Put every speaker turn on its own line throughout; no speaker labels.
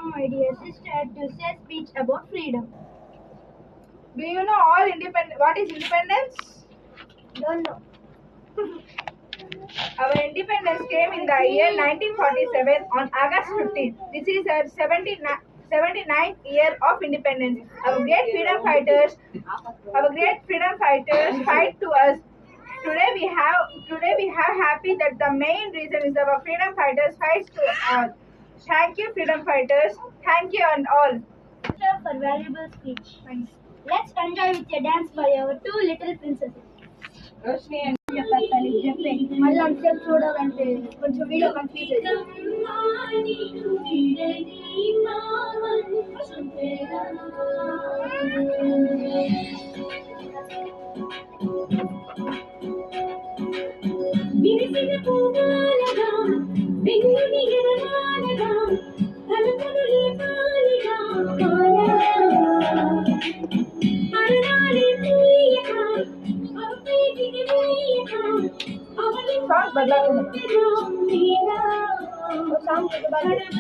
my dear sister, to say speech about freedom.
Do you know what is independence?
Don't know.
Our independence came in the year 1947 on August 15th. This is our 79th year of independence. Our great freedom fighters fight to us. Today we have happy that the main reason is our freedom fighters fights to all. Thank you, freedom fighters. Thank you and all.
For valuable speech.
Thanks.
Let's enjoy with a dance by our two little princesses.
Roshni and
మళ్ళీ అంతసేపు చూడాలంటే కొంచెం video confuse
song బదలాలి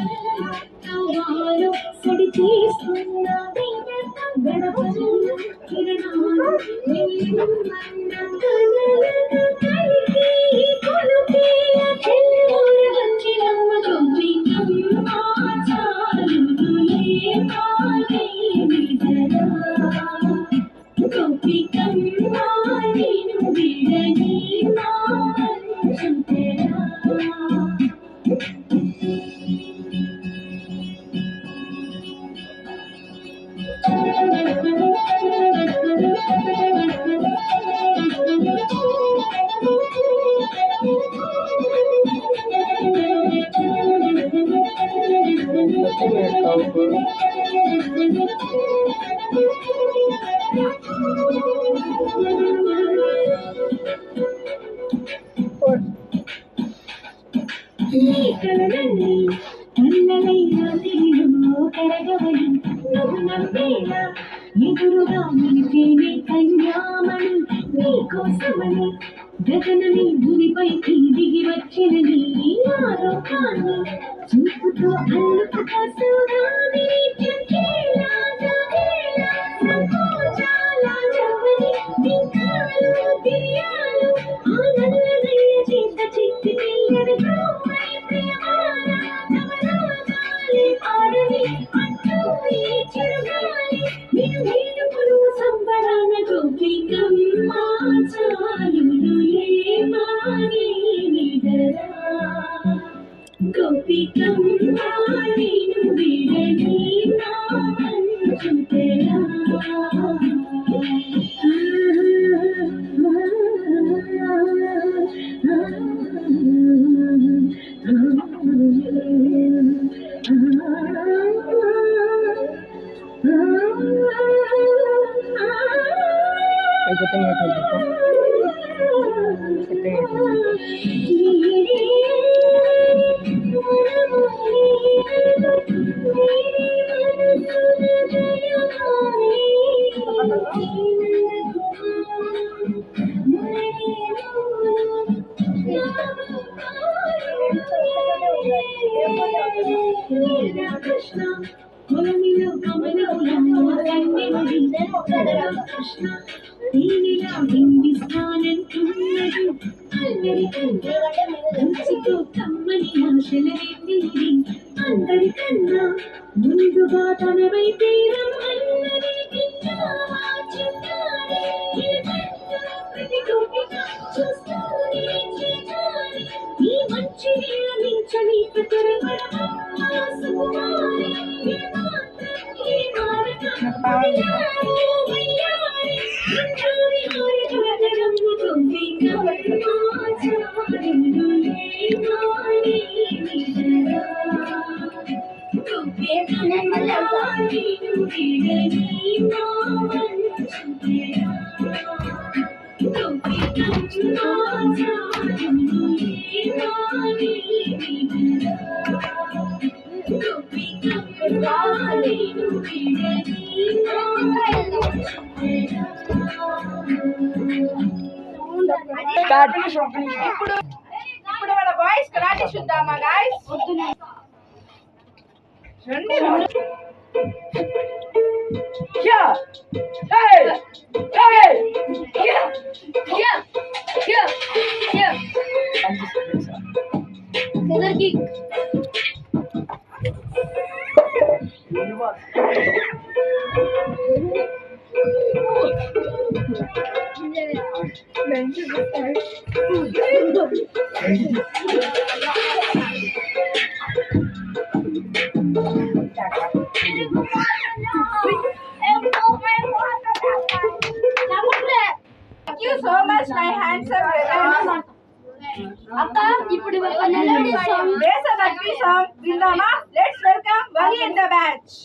ఎదురుగా నిలిచేనే కన్యామణి నీకోసమని గగనని భూమిపైకి దిగి వచ్చిన నీ ఆలోకాన్ని చూపుతో అల్లుకుతా సూరాని చెక్కేలా జాగేలా సంకోచాల జవని దింకాలు తిరియాలు ఆనందనయ్య చేత చిక్కి తీయని కోమై ప్రియమాల నవరాగాలి పాడని అంటూ ఈ చిరుగాలి నిన్ను వీడుకులు సంబరాన గోపికమ్మ చాలులులే మాని నిదరా గోపికమ్మ నిన్ను వీడని నా మంచు తెరా కృష్ణ కొలమిలో కమలంలో కృష్ణ దీనిలా బింబిస్తానంటున్నది అల్లరి కంచితో కమ్మని ఆశలనేది అందరికన్నా ముందుగా తన వైపే రమ్మన్నది విన్నావా చిన్నారి ప్రతి గోపిక చూస్తూనే చేయాలి ఈ మంచి నియమించని సుకుమారి
ఇప్పుడు మన బాయ్స్ కరాటే చూద్దామా guys? Thank you so much, my handsome brothers.
అక్క ఇప్పుడు మెలోడీ సాంగ్
దేశభక్తి సాంగ్ విందామా? Let's welcome Vali and the batch.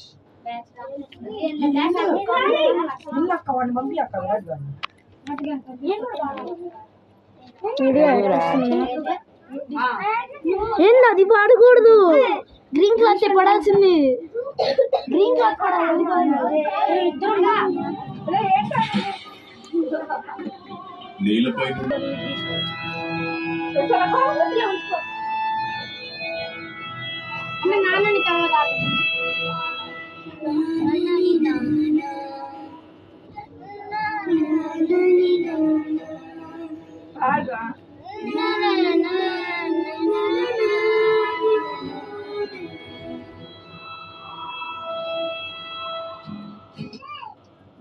ఏంది అది పాడకూడదు, గ్రీన్ క్లాత్ పడాల్సింది, గ్రీన్ క్లాత్ పడాలి.
నీళ్ళపై
నాన్నని తర్వాత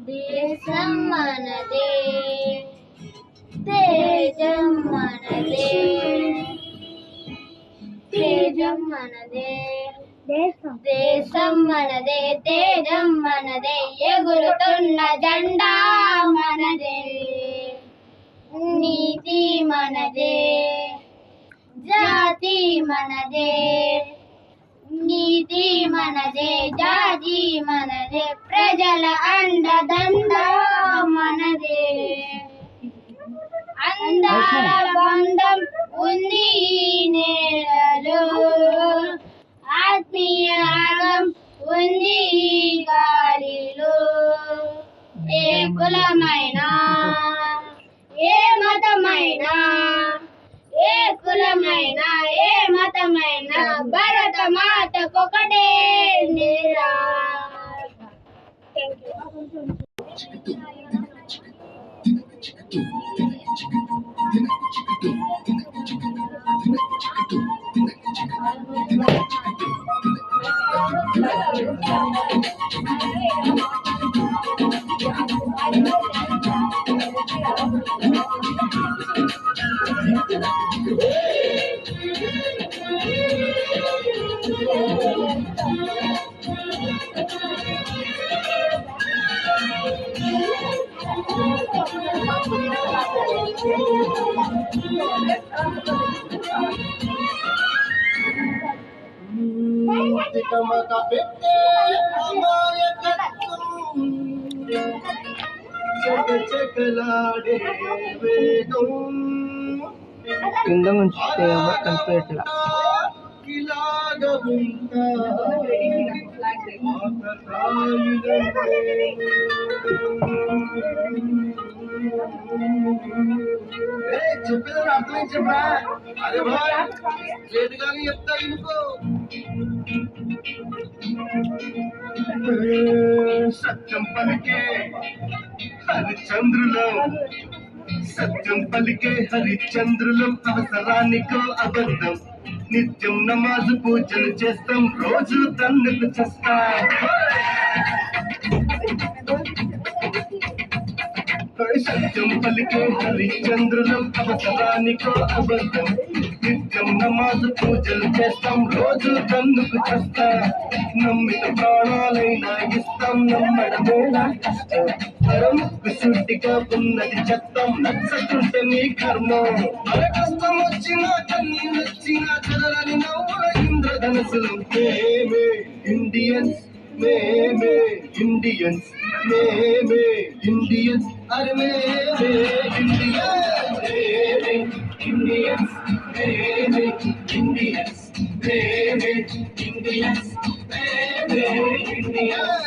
దేశం మనదే, తేజం మనదే, తేజం మనదే, దేశం మనదే, తేజం మనదే, ఎగురుతున్న జెండా మనదే, నీతి మనదే, జాతి మనదే, నీతి మనదే, జాతి మనదే, ప్రజల అండదండ మనదే, అందాల బంధం ఉంది ఈ నేలలో, ఆత్మీయ రాగం ఉంది ఈ గాలిలో, ఏ కులమైనా ఏ మతమైనా, ఏ కులమైనా ఏ మతమైనా, భరత మాతకొకటే నిరా.
కింద ఉంచితే ఎవరు కనిపించట్లా.
చెప్పేది అర్థం చెప్పరా? అరే భాయ్ లేదు కానీ చెప్తా ఇంకో. సత్యం పలికే హరిచంద్రులం, సత్యం పలికే హరిచంద్రులం, అవసరానికో అబద్ధం, నిత్యం నమాజు పూజలు చేస్తాం, రోజు తన్నుకు చేస్తాం. సత్యం పలికే హరిచంద్రులం, అవసరానికో అబద్ధం, నిత్యం నమాజు పూజలు చేస్తాం, రోజు తన్నుకు చేస్తాం, నమ్మిన ప్రాణాలైనా ఇస్తాం, నమ్మడమేనా కష్టం, పరముక్కు సూటిగా ఉన్నది చెప్తాం, నచ్చకుంటే మీ కర్మం, మన కష్టం వచ్చినా కన్నీళ్ళు వచ్చినా చదరని నవ్వుల ఇంద్రధనసులు, మేమే ఇండియన్స్, మేమే ఇండియన్స్, మేమే ఇండియన్స్, అరే మేమే ఇండియన్స్, మేమే ఇండియన్స్, మేమే ఇండియన్స్, మేమే ఇండియన్స్, మేమే ఇండియన్స్.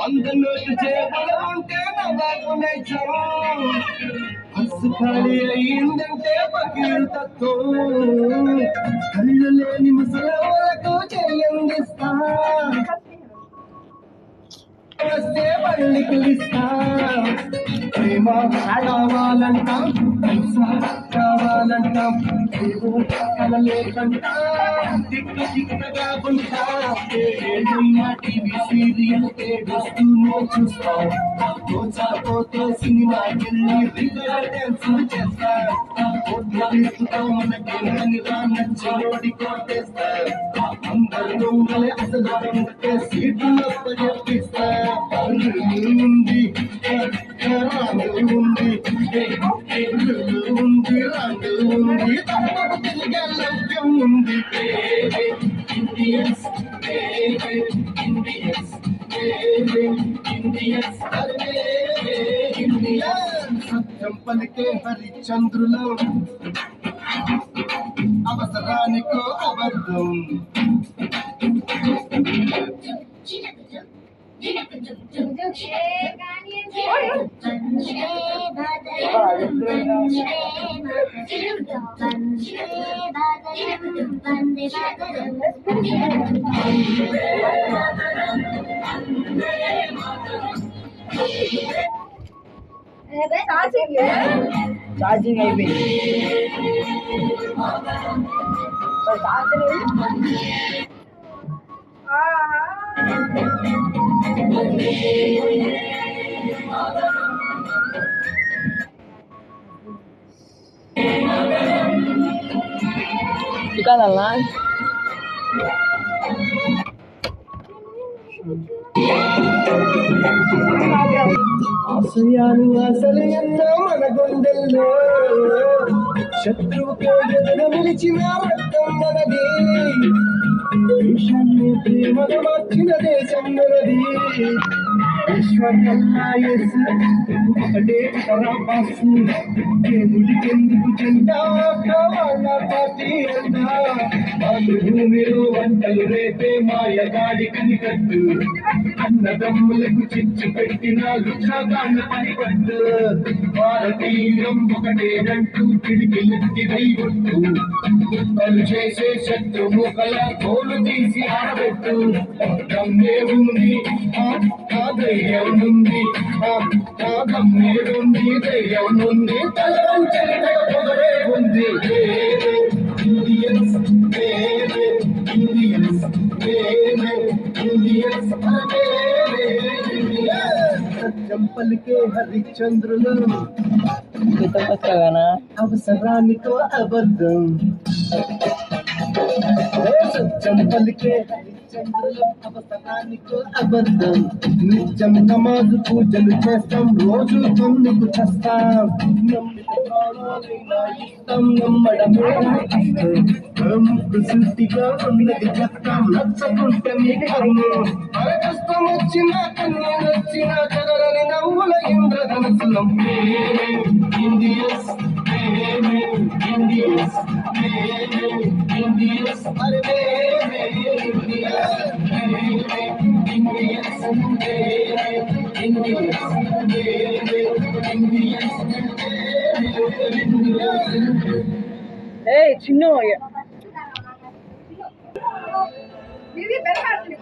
అందరిలోకి చేయాలంటే నాకు నైజం బస్సు ఖాళీ అయ్యిందంటే పకీరు తత్వం కళ్ళు లేని ముసలవరకు చెయ్యందిస్తా వస్తే బండి పిలిస్తా ప్రేమ కావాలంటాం పైసా కావాలంటాం కలలేకంటా దిక్కు దిక్కగా ఉంటా టీవీ సీరియల్ ఏడుస్తూనే చూస్తాం పోతే సినిమాకెళ్ళి డ్యాన్స్ చేస్తా మనకి నచ్చినోడి కొట్టేస్తా అందరూ అసలు సీట్లు చెప్పిస్తా ఉంది ఉంది లభ్యం ఉంది ఇండియన్స్ సత్యం పలికే హరిచంద్రులు అవసరానికో అబద్ధం
ఛార్జింగ్ అయిపోయింది కాదన్నా
ఆశయాలు అసలు ఎన్నో మన గుండెల్లో శత్రువుకు ఎదురు నిలిచిన రక్తం మనది దేశాన్ని ప్రేమగా మార్చిన దేశం మనది ఈశ్వర్యల్లా ఎస్ ఒకటే తరాపాసు దేవుడికెందుకు చెందా వాళ్ళ పార్టీ అందా భూమిలో వంటలు రేపే మాయగాడి కనికట్టు అన్నదమ్ములకు చిచ్చు పెట్టిన లుచాగాళ్ళ పనిపట్టు భారతీయం ఒకటేనంటూ పిడికిలెత్తి వెయ్యొట్టు కుక్కలు చేసే శత్రు ముఖల తోలు తీసి ఆడబెట్టు దమ్మే ఉంది ఆ ధైర్యం ఉంది ఆ దమ్మే ఉంది ధైర్యం ఉంది తల వంచని పొగరే ఉంది ఇండియన్స్ ఇండియన్స్ ఇండియన్స్ సత్యం పలికే హరిచంద్రులు అవసరానికో అబద్ధం సత్యం పలికే హరిచంద్రులు అవసరానికో అబద్ధం నిత్యం నమాజు పూజలు చేస్తాం రోజు తొందుకు చేస్తాం ఇష్టం నమ్మడమే సృష్టిగా ఉన్నది చెప్తాం నచ్చకుంటే మీకు కష్టం వచ్చిన కన్ను నచ్చిన కదలని నవ్వుల ఇంద్రధనసులం ఇండియన్స్ ఇండియన్స్ ఇండియన్స్ అరే ఇండియన్స్
ఏయ్ చిన్న
ఇది బెరహార్ది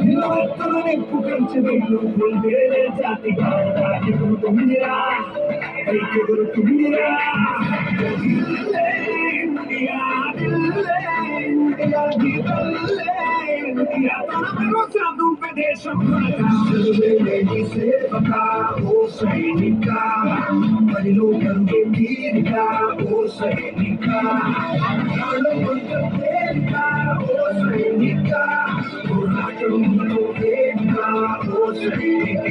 నిలవెత్తులని
నిప్పు కంచె వెళ్ళు వేరే జాతిగా ఎగురుతుందిరా పైకి ఎగురుతుందిరా ఇండియా ఇండియా ఇండియా తన భరోసా దూపే దేశం చదువేలేని సేవక ఓ సైనిక పనిలో కరుగే తీరిక ఓ సైనిక నాలో కొంత తేలిక ఓ సైనిక పోరాటంలో వేదిక ఓ సైనిక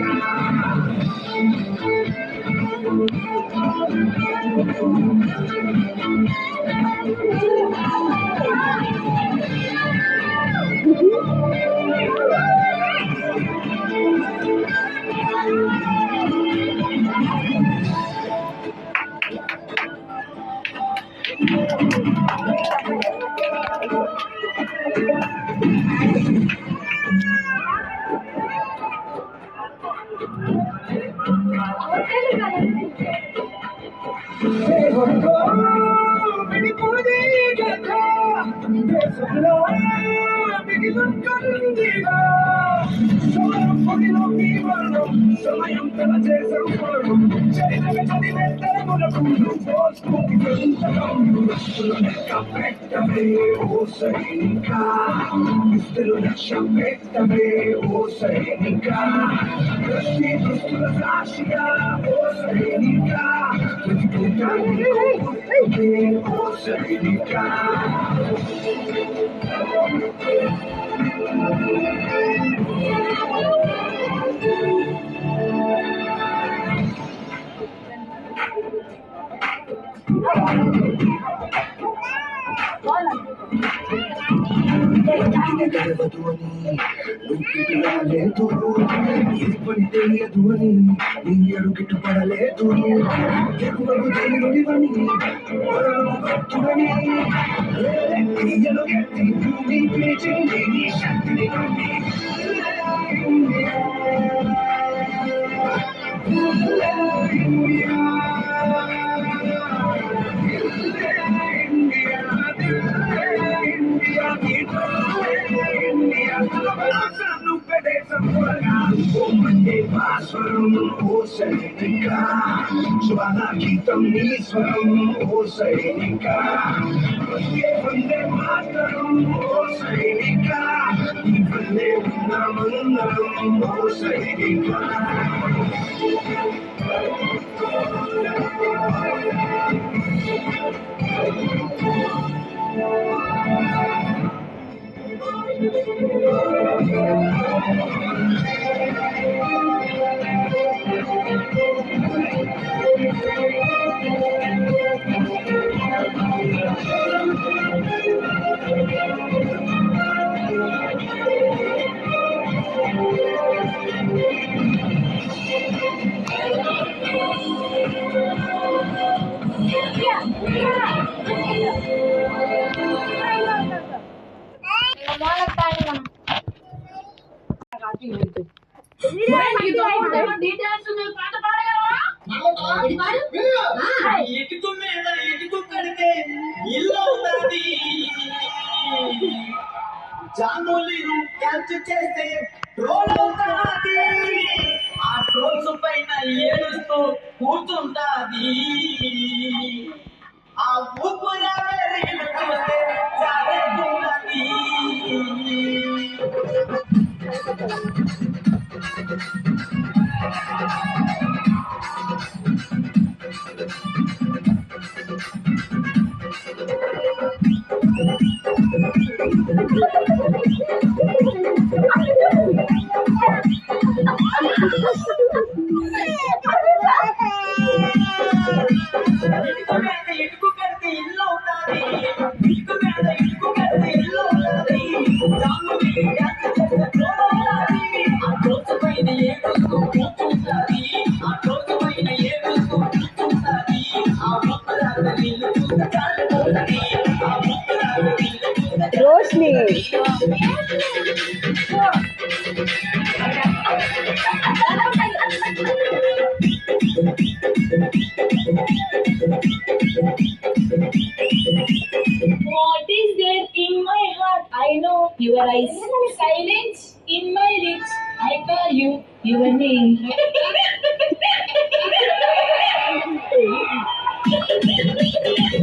సమయం తన చేసం పెట్టవే ఓ సైనిక లక్ష్యం పెట్టవే ఓ సైనిక ప్రశ్ని దుస్తుల సాక్షిగా ఓ సైనిక ఓ సైనిక తెలవదు అని ఊపిరి రాలేదు ఏ పని తెలియదు అని నీ అడుగిటు పడలేదు ఎగువకు దేవుడివని భక్తుడని ఎలుగెత్తి భూమి పిలిచింది నీ శక్తిని నుండి ఓ సైనిక స్వరాగీతం నీ స్వరం ఓ సైనిక వందే మాతరం ఓ సైనిక వందే ఉన్నామందరం ఓ సైనిక
ఇటుకు మీద ఇటుకు కడితే ఇల్లు అవుతుంది జాములు క్యాచ్ చేస్తే ట్రోల్ అవుతుంది ఆ ట్రోల్స్ పైన ఏడుస్తూ కూర్చుంటాది ఆ ఊపురా చూస్తే జారేస్తున్నది ఇటుకు కడితే ఇల్లు అవుతుంది ఇటుకు మీద ఇటుకు కడితే ఇల్లు అవుతుంది జాములు క్యాచ్ చేస్తే ట్రోల్ అవుతుంది ఆ ట్రోల్స్ పైన ఏడుస్తూ కూర్చుంటుంది ఆ ట్రోల్స్ పైన ఏడుస్తూ కూర్చుంటుంది ఆ ముక్కరాల నీళ్ళు చూస్తే జారిపోతుంది ఆ ముక్కరాల నీళ్ళు చూస్తే
Roshni
What is there in my heart? I know your eyes. Silence in my lips. I
ఓ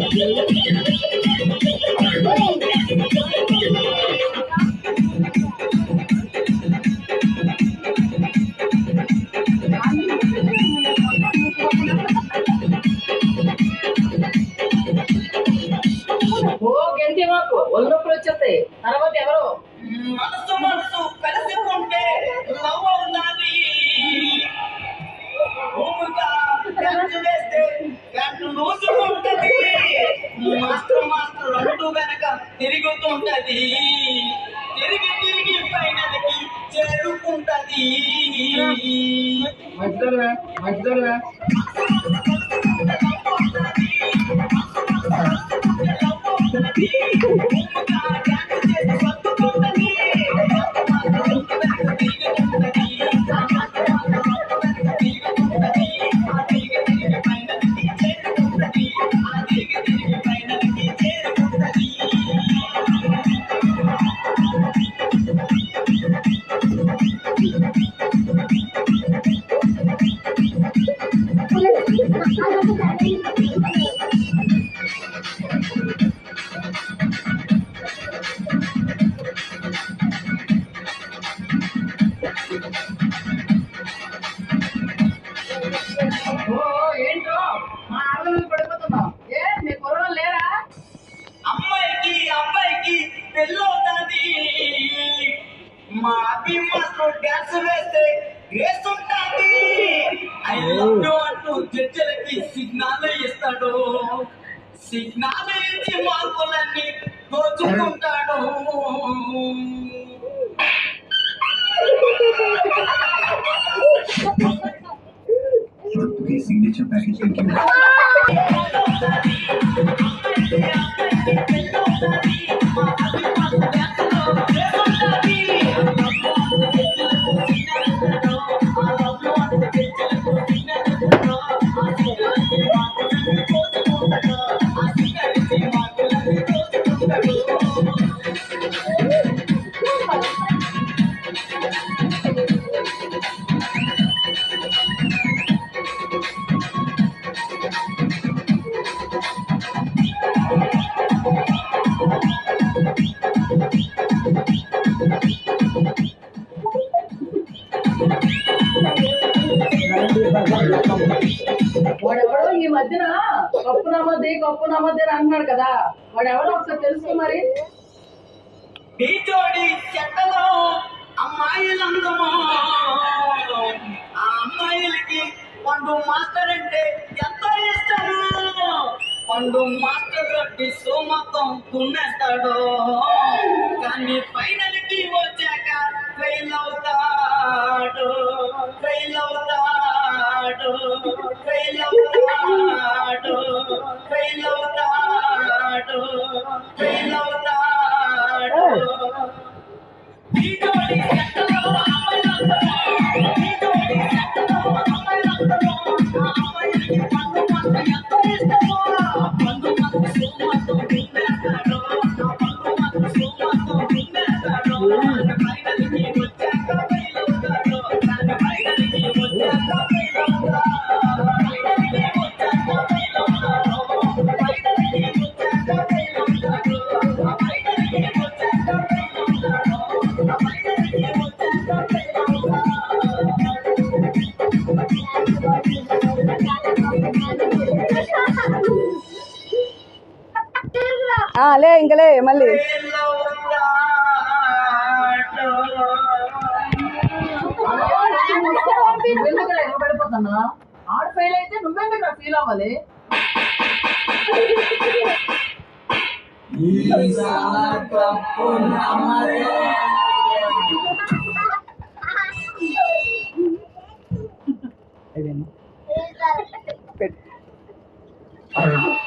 గెంతి మాకు ఒళ్ళు నొప్పులు వచ్చేస్తాయి. తర్వాత ఎవరు
మనసు మనసు కలిసి ఉంటే లవ్ అవుతుంది. భూమిగా డ్యాన్స్ వేస్తే గంట నూసుకుంటది. మాస్టర్ మాస్టర్ అంటూ వెనక తిరుగుతుంటది. తిరిగి తిరిగి పైనకి చేరుకుంటది.
మధ్యలో మధ్యలో
ఓ ఏంటో మా ఆడవాళ్ళు పడిపోతున్నావు. ఏ మీ పొరలో లేరా?
అమ్మాయికి అబ్బాయికి పెళ్ళవుతుంది. మా అభిమానులు డ్యాన్స్ వేస్తే వేస్తుంటాది. ఐ లవ్ యు అంటూ జడ్జిలకి సిగ్నల్ ఇస్తాడు. సిగ్నల్ ఇచ్చి మార్కులన్నీ దోచుకుంటాడు.
आपके सिग्नेचर पैकेज लिंक
వాడెవడో ఈ మధ్యన కప్పు నమ్మద్ది అని అంటున్నాడు కదా, వాడెవడో ఒకసారి తెలుసు మరి.
ఈ జోడి చెట్టలో అమ్మాయిలందమో. ఆ అమ్మాయిలకి పండు మాస్టర్ అంటే ఎంతో ఇష్టము. పండు మాస్టర్ డిస్సు మొత్తం తున్నేస్తాడు. కానీ ఫైనల్ కి వచ్చాక ఫెయిల్ అవుతాడు. ఫెయిల్ అవుతాడు. ఫెయిల్ అవుతాడు. ఫెయిల్ అవుతాడు. ఫెయిల్ అవుతాడు. ఈ జోడి చెట్టలో అమ్మాయిలందమో. ఈ జోడి చెట్టలో అమ్మాయిలందమో. ఆ అమ్మాయిలకి పండు మాస్టర్ ఎంతో ఇష్టము. పండు మాస్టర్ సోమతో తినేస్తాడు. ఆ పండు మాస్టర్ సోమతో తినేస్తాడు. ఫైనల్ కి వచ్చాక ఫెయిల్ అవుతాడు. ఫైనల్ కి వచ్చాక ఫెయిల్ అవుతాడు. ఫైనల్ కి వచ్చాక ఫెయిల్ అవుతాడు. ఫైనల్ కి వచ్చాక ఫెయిల్ అవుతాడు. ఫైనల్ కి వచ్చాక ఫెయిల్ అవుతాడు. ఫైనల్ కి వచ్చాక ఫెయిల్
లే ఇంకలే మళ్ళీ పడిపోతున్నా. ఆడు ఫెయిల్ అయితే నువ్వెందుకు ఫీల్ అవ్వాలి?
Yes, sir.